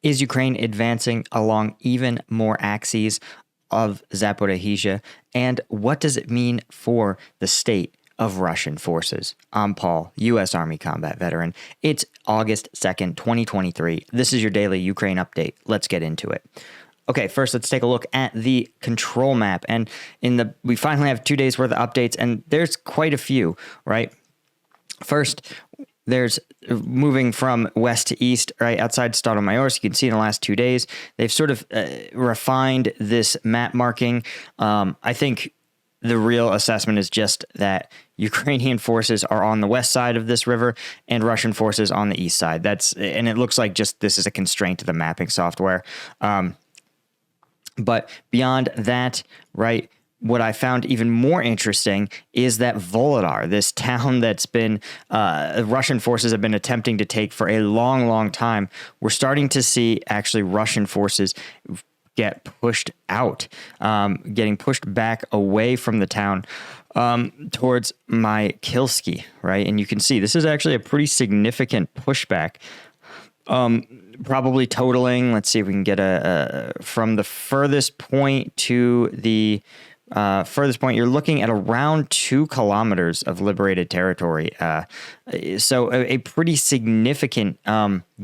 Is Ukraine advancing along even more axes of Zaporizhzhia? And what does it mean for the state of Russian forces? I'm Paul, U.S. Army combat veteran. It's August 2nd, 2023. This is your daily Ukraine update. Let's get into it. Okay, first let's take a look at the control map. And we finally have 2 days worth of updates, and there's quite a few, right? First, there's moving from west to east, right outside Staromayorsk. You can see in the last 2 days, they've sort of refined this map marking. I think the real assessment is just that Ukrainian forces are on the west side of this river and Russian forces on the east side. And it looks like just this is a constraint to the mapping software. But beyond that, right, what I found even more interesting is that Vulhedar, this town that's been Russian forces have been attempting to take for a long, long time, we're starting to see actually Russian forces get pushed out, getting pushed back away from the town towards Mykilsky, right? And you can see this is actually a pretty significant pushback. Probably totaling, let's see if we can get from the furthest point to the furthest point, you're looking at around 2 kilometers of liberated territory. So a pretty significant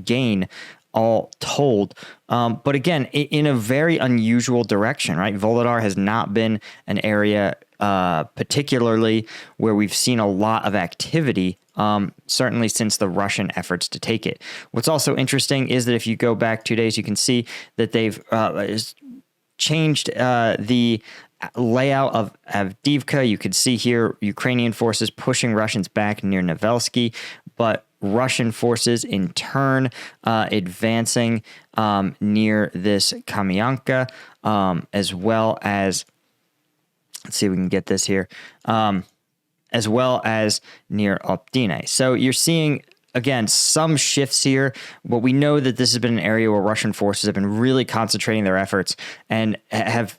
gain all told. But again, in a very unusual direction, right? Vulhedar has not been an area particularly where we've seen a lot of activity, certainly since the Russian efforts to take it. What's also interesting is that if you go back 2 days, you can see that they've changed the layout of Avdiivka. You could see here Ukrainian forces pushing Russians back near Novelsky, but Russian forces in turn advancing near this Kamyanka, as well as, let's see if we can get this here, as well as near Optine. So you're seeing, again, some shifts here, but we know that this has been an area where Russian forces have been really concentrating their efforts and have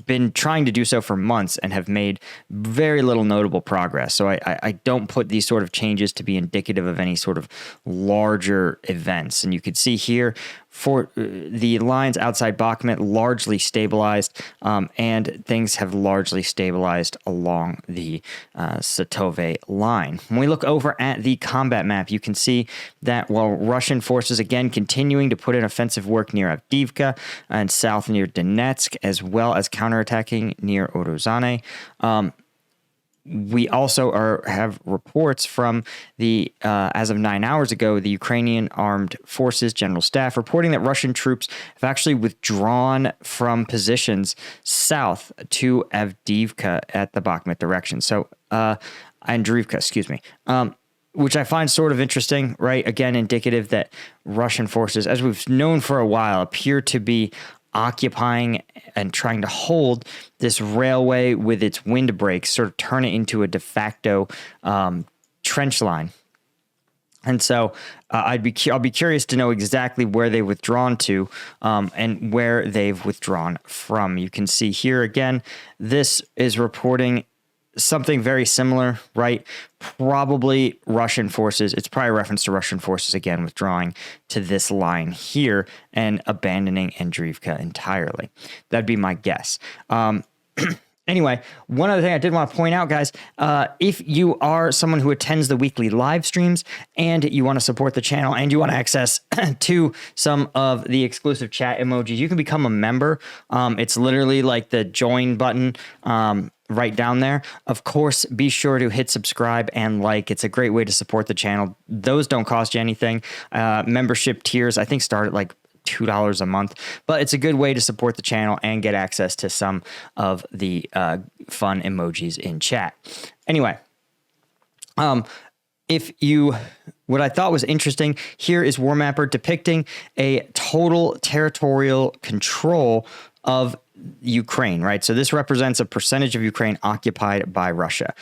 been trying to do so for months and have made very little notable progress. So I don't put these sort of changes to be indicative of any sort of larger events. And you could see here for the lines outside Bakhmut largely stabilized, and things have largely stabilized along the Satove line. When we look over at the combat map, you can see that while Russian forces again continuing to put in offensive work near Avdiivka and south near Donetsk, as well as counterattacking near Oruzane, we also have reports from the, as of 9 hours ago, the Ukrainian Armed Forces General Staff reporting that Russian troops have actually withdrawn from positions south to Avdiivka at the Bakhmut direction. So, Andriivka, excuse me. Which I find sort of interesting, right? Again, indicative that Russian forces, as we've known for a while, appear to be occupying and trying to hold this railway with its windbreaks, sort of turn it into a de facto trench line. And so I'll be curious to know exactly where they've withdrawn to and where they've withdrawn from. You can see here again, this is reporting something very similar, right? Probably Russian forces. It's probably a reference to Russian forces again withdrawing to this line here and abandoning Andriivka entirely. That'd be my guess. Anyway, one other thing I did want to point out, guys, if you are someone who attends the weekly live streams and you want to support the channel and you want access to some of the exclusive chat emojis, you can become a member. It's literally like the join button right down there. Of course, be sure to hit subscribe and like. It's a great way to support the channel. Those don't cost you anything. Membership tiers, I think, start at like $2 a month, but it's a good way to support the channel and get access to some of the fun emojis in chat. Anyway, what I thought was interesting here is Warmapper depicting a total territorial control of Ukraine, right? So this represents a percentage of Ukraine occupied by Russia.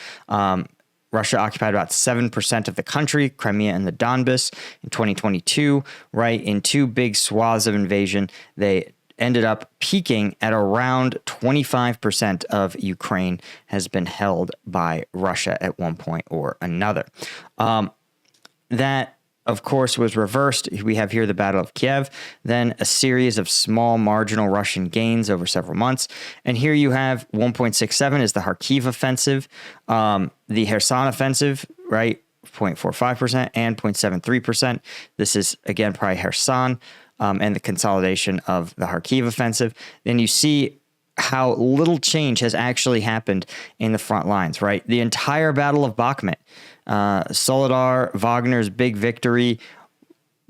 Russia occupied about 7% of the country, Crimea and the Donbas in 2022, right? In 2 big swaths of invasion, they ended up peaking at around 25% of Ukraine has been held by Russia at one point or another. That of course, was reversed. We have here the Battle of Kiev, then a series of small marginal Russian gains over several months. And here you have 1.67 is the Kharkiv offensive, the Kherson offensive, right? 0.45% and 0.73%. This is, again, probably Kherson and the consolidation of the Kharkiv offensive. Then you see how little change has actually happened in the front lines, right? The entire Battle of Bakhmut, Solidar, Wagner's big victory,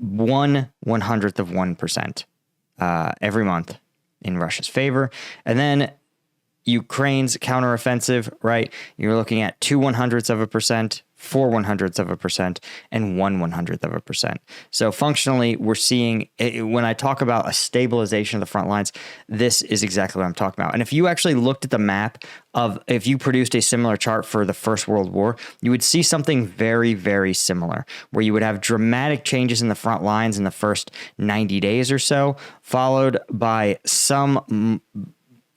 1/100% every month in Russia's favor. And then Ukraine's counteroffensive, right? You're looking at 2/100%, 4/100%, and 1/100%. So functionally, we're seeing, when I talk about a stabilization of the front lines, this is exactly what I'm talking about. And if you actually looked at the map of, if you produced a similar chart for the First World War, you would see something very, very similar, where you would have dramatic changes in the front lines in the first 90 days or so, followed by some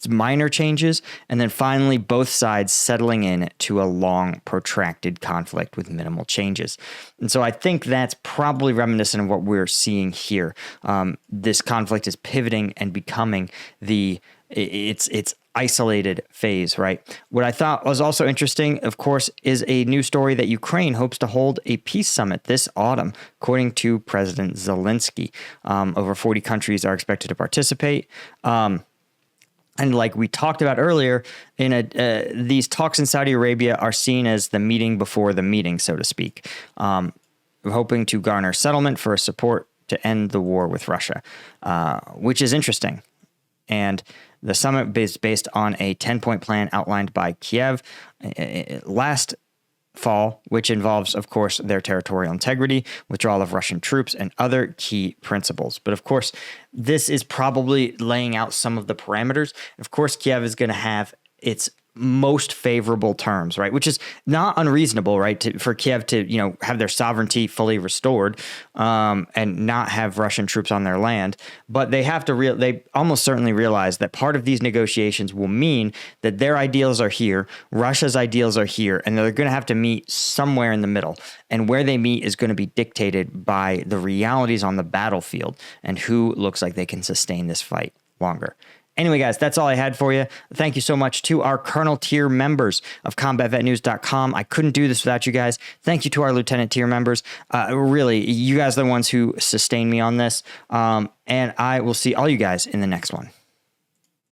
minor changes, and then finally both sides settling in to a long, protracted conflict with minimal changes. And so I think that's probably reminiscent of what we're seeing here. This conflict is pivoting and becoming its isolated phase, right? What I thought was also interesting, of course, is a new story that Ukraine hopes to hold a peace summit this autumn, according to President Zelensky. Over 40 countries are expected to participate. And like we talked about earlier, these talks in Saudi Arabia are seen as the meeting before the meeting, so to speak, hoping to garner settlement for support to end the war with Russia, which is interesting. And the summit is based on a 10-point plan outlined by Kiev last fall, which involves, of course, their territorial integrity, withdrawal of Russian troops, and other key principles. But of course, this is probably laying out some of the parameters. Of course, Kiev is going to have its most favorable terms, right? Which is not unreasonable, right? For Kiev to, have their sovereignty fully restored, and not have Russian troops on their land. But they have to they almost certainly realize that part of these negotiations will mean that their ideals are here, Russia's ideals are here, and they're going to have to meet somewhere in the middle. And where they meet is going to be dictated by the realities on the battlefield and who looks like they can sustain this fight longer. Anyway, guys, that's all I had for you. Thank you so much to our Colonel tier members of CombatVetNews.com. I couldn't do this without you guys. Thank you to our Lieutenant tier members. Really, you guys are the ones who sustain me on this. And I will see all you guys in the next one.